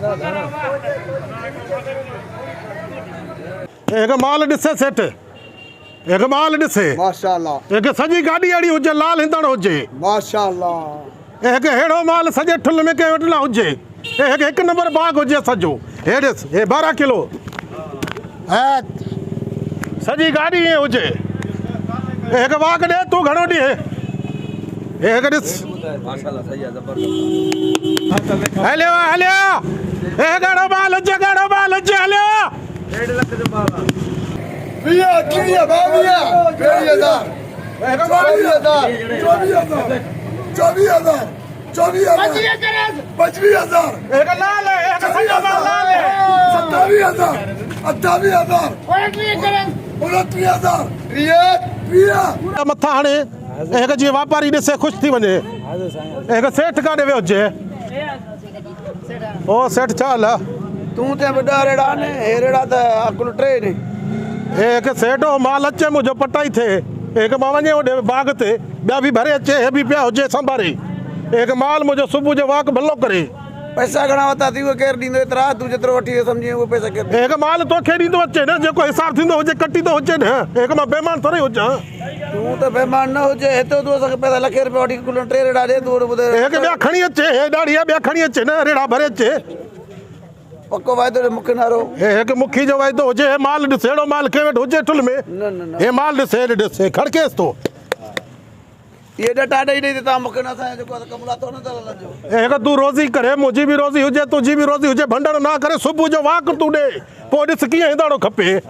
एक माल ॾिसे सेठ, एक माल ॾिसे माशाल्लाह, एक सॼी गाॾी अहिड़ी हुजे, लाल हिंदड़ हुजे, माशाल्लाह, एक अहिड़ो माल सॼे ठुल में कंहिं वटि न हुजे, एक हिकु नंबर बाग हुजे सॼो। हे ॾिस, हे 12 किलो सॼी गाॾी ईअं हुजे। एक बाग ॾे, तूं घणो ॾिए? एक ॾिस, हलियो हलियो, हे घणो माल हुजे, घणो माल हुजे, हलियो। 1.5 लाख जो माल आहे। 20 22 24000 24000 24000 एक लाल है, एक सॼो माल लाल है। 27000 28000 29000 30 मथा हाणे एक जीअं वापारी ॾिसे ख़ुशि थी वञे। एक सेठ काॾे वियो हुजे? ओ सेठ छा हाल आहे? तूं ते वॾा रेड़ा ने हे रेड़ा त अकुल 3 ने। एक सेठ हो माल अचे मुंहिंजो पटाई थिए, एक मां वञे होॾे बाग ते, ॿिया बि भरे अचे, हे बि पिया हुजे संभारे। एक माल मुंहिंजो सुबुह जो वाक भलो करे। पैसा घणा वरिता थी, उहो केरु ॾींदो? एतिरा तूं जेतिरो वठी सम्झी उहो पैसा केरु? एक माल तोखे ॾींदो अचे न, जेको हिसाब थींदो हुजे कटी थो हुजे न। एक मां बेईमान थोरी हुजां। तूं त बेईमान न हुजे, हिते तूं असांखे पैसा लखे रुपया वठी कुल 3 रेड़ा ॾे, तूं ॿुधाए। एक ॿिया खणी अचे, हे ॾाढी आहे, ॿिया खणी अचे न, रेड़ा भरे अचे। पको वाइदो ॾे मूंखे नारो। हे हिकु मुखी जो वाइदो हुजे। हे माल ॾिस, अहिड़ो माल कंहिं वटि हुजे ठुल में? न न न, हे माल ॾिस, हे ॾिस, हे खड़केस थो। ये डटा ॾेई ॾेई तव्हां मूंखे न असांजो जेको कमला थो न त लॻो। हिकु तूं रोज़ी करे, मुंहिंजी बि रोज़ी हुजे, तुंहिंजी बि रोज़ी हुजे, भंडण ना करे, सुबुह जो वाक तूं ॾे, पोइ ॾिस कीअं हिंदाड़ो खपे।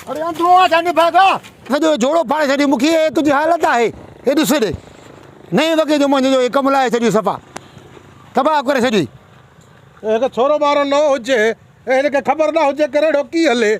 अरे अंदरो आ जाने भागा सॼो जोड़ो फाड़े छॾी। मूंखे हे तुंहिंजी हालत आहे, हे ॾिस ॾे 9 वॻे जो मुंहिंजो हे कमु लाहे छॾी, सफ़ा तबाह करे छॾी। हिकु छोरो ॿारो न हुजे, हिनखे ख़बर न हुजे कहिड़ो कीअं हले।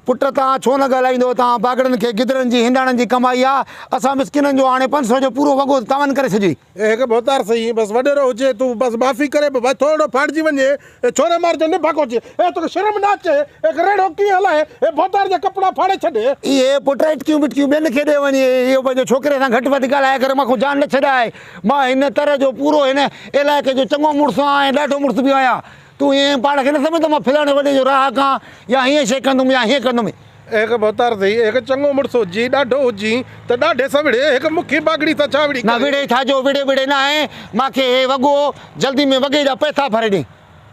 पुट तव्हां छो न ॻाल्हाईंदो? तव्हां बागड़नि खे गिदड़नि जी हिंदाणनि जी कमाई आहे, असां मिसकिननि जो हाणे 500 जो पूरो वॻो तव्हां करे छॾी। हिकु बोतार सही, बसि वॾेरो हुजे, तूं बसि माफ़ी करे बसि थोरो फाड़जी वञे। छोरे मार जो न भागो अचे, हे तोखे शर्म न अचे? हिकु रेड़ो कीअं हलाए, हे बोतार जा कपिड़ा फाड़े छॾे। इहे पुट इटकियूं बिटकियूं ॿियनि खे ॾे वञे, इहो पंहिंजो छोकिरे सां घटि वधि ॻाल्हाए करे मूंखां जान न छॾाए। मां हिन तरह जो पूरो हिन इलाइक़े जो चङो मुड़ुसु आहियां ऐं ॾाढो मुड़ुसु बि आहियां। तूं ईअं पाण खे न सम्झंदो मां फलाणे वॾे जो राहक आहियां या हीअं शइ कंदुमि या हीअं कंदुमि? हिकु बोतार सही, हिकु चङो मुड़ुसु हुजी, ॾाढो हुजी त ॾाढे सविड़े, हिकु मुखी बागड़ी सां छा विड़ी न विड़े ठाहिजो, विड़े विड़े न आहे। मूंखे हे वॻो जल्दी में वॻे जा पैसा भरे ॾे,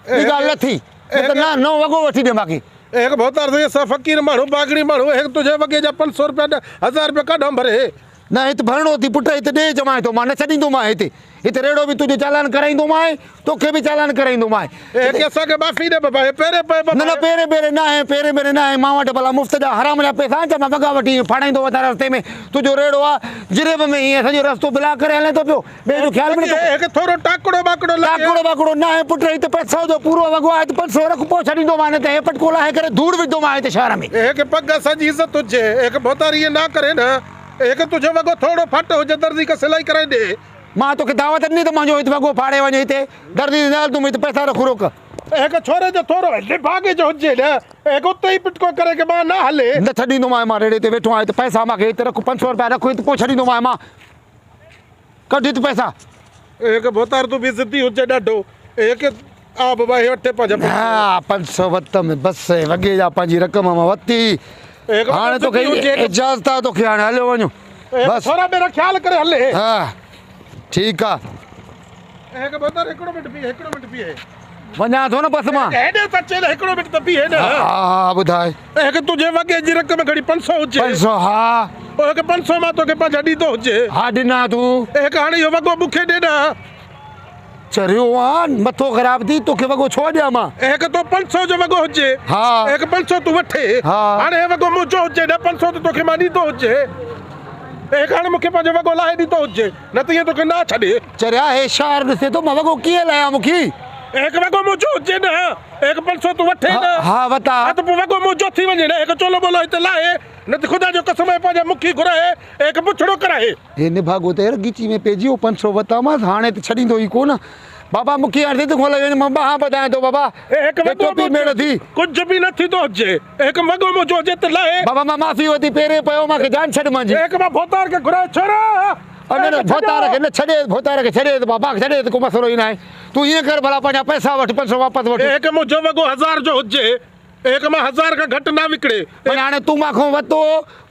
ॿी ॻाल्हि न थी, न त न वॻो वठी ॾे मूंखे। हिकु बोतार सही, असां फ़क़ीर माण्हू, बागड़ी माण्हू, हिकु तुंहिंजे वॻे जा 500 रुपया 1000 रुपया काॾां भरे? न हिते भरणो थी पुट, हिते ॾे जमाए थो, मां न छॾींदोमांइ। हिते रेड़ो बि तुंहिंजो चालान कराईंदोमांइ, तोखे बि चालान कराईंदोमांइ। असांखे माफ़ी ॾे बाबा, हे पहिरें न न पहिरें पहिरें न आहे, पहिरें पहिरें न आहे। मां वटि भला मुफ़्त जा हराम जा पैसा आहिनि, मां वॻा वठी फाड़ाईंदो वञा रस्ते में। तुंहिंजो रेड़ो आहे जिरेब में, हीअं सॼो रस्तो बिला करे हले थो पियो, ॿिए जो ख़्यालु बि नथो। हिकु थोरो टाकड़ो बाकड़ो टाकड़ो बाकड़ो न आहे पुट, हिते 500 जो पूरो वॻो आहे, 500 रख, पोइ छॾींदोमांइ, न त हे पटको लाहे करे धूड़ विझंदोमांइ हिते शहर में। हिकु पग असांजी इज़त हुजे, हिकु बोतार ईअं न करे न। हिकु तुंहिंजो वॻो थोरो फाटो हुजे, दर्जी खां सिलाई कराए ॾे। मां तोखे दावत ॾिनी त मुंहिंजो हिते वॻो फाड़े वञे, हिते दर्जी न तूं हिते पैसा रख रोक। हिकु छोरे जो थोरो लिबागे जो हुजे न, हिकु उते ई पिटको करे के मां न हले। न छॾींदोमांइ, मां रेड़े ते वेठो आहियां, हिते पैसा मूंखे हिते रख, 500 रुपया रखो हिते, पोइ छॾींदोमांइ मां। कढ हिते पैसा। हिकु बोतार तूं बि ज़िदी हुजे ॾाढो। हिकु आ बाबा, हे वठे हा 500 वरितमि, बसि वॻे जा पंहिंजी रक़म मां वरिती। हाणे तोखे इजाज़त आहे, तोखे हाणे हलियो वञो बसि। थोरा ॿेरा ख़्यालु करे हले। हा ठीकु आहे। हिकु बोतार हिकिड़ो मिंट बीहे, वञा थो न बसि मां। हेॾे त अचे न, हिकिड़ो मिंट त बीहे न। हा ॿुधाए। हिकु तुंहिंजे वॻे जी रक़म घड़ी 500 हुजे। 500 हा। हिकु 500 मां तोखे पंहिंजा ॾींदो हुजे। हा ॾिना तूं। हिकु हाणे इहो वॻो मूंखे ॾे न। चरियो आहे, मथो ख़राबु थी, तोखे वॻो छो ॾियां मां? हिकु तो 500 जो वॻो हुजे। हा। हिकु 500 तूं वठे। हा। हाणे हे वॻो मुंहिंजो हुजे न, 500 त तोखे मां ॾींदो हुजे। एक हाणे मूंखे पंहिंजो वॻो लाहे ॾींदो हुजे न त ईअं तोखे न छॾे चरिया हे शार ॾिसे थो मां वॻो कीअं लाहियां मूंखे एक वॻो मुंहिंजो हुजे न एक 500 तूं वठे न हा वता हा त पोइ वॻो मुंहिंजो थी वञे न एक चोलो बोलो हिते लाहे न त ख़ुदा जो कसम आहे पंहिंजे मुखी घुराए एक पुछड़ो कराए हे निभागो त ॻीची में पइजी वियो 500 वता मां हाणे त छॾींदो ई कोन बाबा मूंखे हाणे हिते खोले वञे मां ॿाहां ॿधायां थो बाबा एक वॻो टोपी मेड़ थी कुझु बि न थींदो हुजे एक वॻो मुंहिंजो हुजे त लाहे बाबा मां माफ़ी वरिती पहिरें पियो मूंखे जान छॾ मुंहिंजी एक मां भोतार खे घुराए छोरा अने भोतार खे न छॾे भोतार खे छॾे बाबा खे छॾे त को मसलो ई न आहे तूं ईअं कर भला पंहिंजा पैसा वठि 500 वापसि वठि एक मुंहिंजो वॻो 1000 जो हुजे एक मां 1000 खां घटि न विकिणे पर हाणे तूं मूंखां वरितो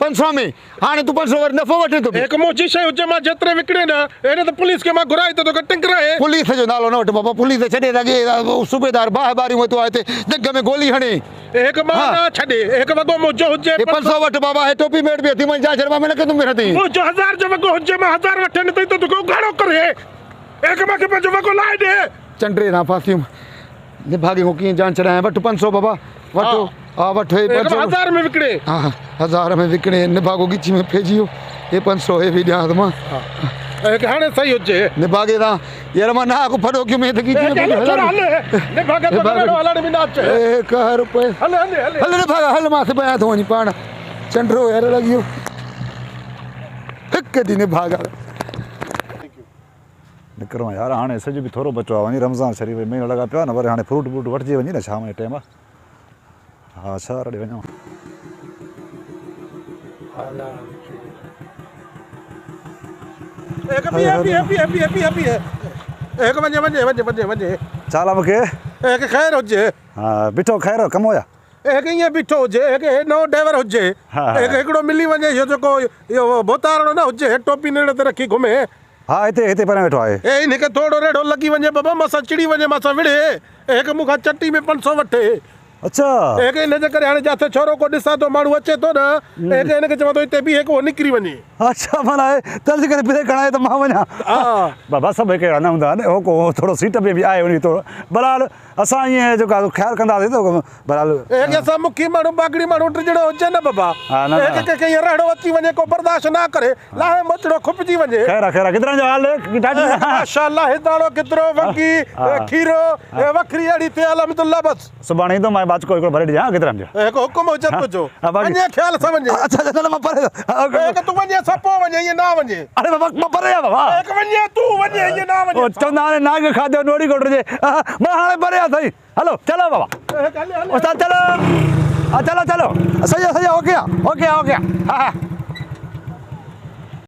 500 में हाणे तूं 500 वरी नफ़ो वठे थो एक मुंहिंजी शइ हुजे मां जेतिरे विकिणे न इन त पुलिस खे मां घुराए त तोखे टिंकराए पुलिस जो नालो न वठि बाबा पुलिस छॾे लॻे सूबेदार बाहि बारियूं वरितो आहे हिते जग में गोली हणे एक मां न छॾे एक वॻो मुंहिंजो हुजे 500 वठि बाबा हे टोपी मेड़ बि अथी मुंहिंजी जांच में न कंदुमि रहती मुंहिंजो 1000 जो वॻो हुजे मां 1000 वठे न त तोखे उघाड़ो करे एक मूंखे पंहिंजो वॻो लाहे ॾे चंडरे ना फासियूं निभागे को कीअं जान चढ़ाया वठि 500 बाबा वठो हा वठो हे 1000 में विकिणे हा 1000 में विकिणे निभागो ॻीची में पइजी वियो हे 500 हे बि ॾियां थो मां एक हाणे सही हुजे निभागे तां यार मां ना को फड़ो क्यों में त ॻीची में निभागे तो हलण बि न अचे 1 रुपए हल हल हल हल निभागा हल मां सिबायां थो वञी पाण चंडरो यार लॻी वियो हिकु ॾींहुं निभागा निकिरूं यार हाणे सॼो बि थोरो बचो आहे वञी रमज़ान शरीफ़ महीनो लॻा पियो आहे न वरी हाणे फ्रूट व्रूट वठिजे वञे न शाम जे टाइम हा शहर ॾे वञूं एक भी है एक वञे चाला मूंखे एक ख़ैर हुजे हा बीठो ख़ैर कमु हुया एक ईअं बीठो हुजे एक नओं ड्राइवर हुजे एक हिकिड़ो मिली वञे इहो जेको इहो बोतारणो न हुजे टोपी नेड़े ते रखी घुमे हा हिते पहिरियों वेठो आहे ए हिनखे थोरो रेड़ो लॻी वञे बाबा मां चिड़ी वञे मां विड़े एक मूंखां चटी में 500 वठे अच्छा एक हिनजे करे हाणे जिथे छोरो को ॾिसां थो माण्हू अचे थो न एक हिनखे चवां थो हिते बि हिकु उहो निकिरी वञे अच्छा माना तंहिंजे करे बिरे खणाए त मां वञा बाबा सभु हिकु अहिड़ा न हूंदा आहिनि हो को थोरो सीट में बि आहे वञी थोरो बहरहाल असां ईअं जेको आहे ख़्यालु कंदासीं त बहरहाल एक असां मुखी माण्हू बागड़ी माण्हू टिजड़ो हुजे न बाबा एक कंहिंखे हीअं रहिड़ो अची वञे को बर्दाश्त न करे लाहे मचड़ो खुपजी वञे ख़ैर ख़ैर केतिरा जो हाल माशाअल्लाह हिदाणो केतिरो वंगी खीरो वखरी अहिड़ी थिए अलहमदुलिल्लाह बस सुभाणे ईंदो मां बाचको हिकिड़ो भरे ॾिजां केतिरा जो एक हुकुम हुजे तुंहिंजो वञे ख़्याल सां वञे अच्छा अच्छा मां परे एक तूं वञे सां पोइ वञे ईअं न वञे अरे बाबा मां परे आहियां बाबा एक वञे तूं वञे ईअं न वञे चवंदा हाणे नाग खाधो नोड़ी कोटजे मां हाणे परे आहियां साईं हलो चलो बाबा उस्ताद चलो चलो चलो सही आहे ओके आहे ओके आहे ओके आहे हा हा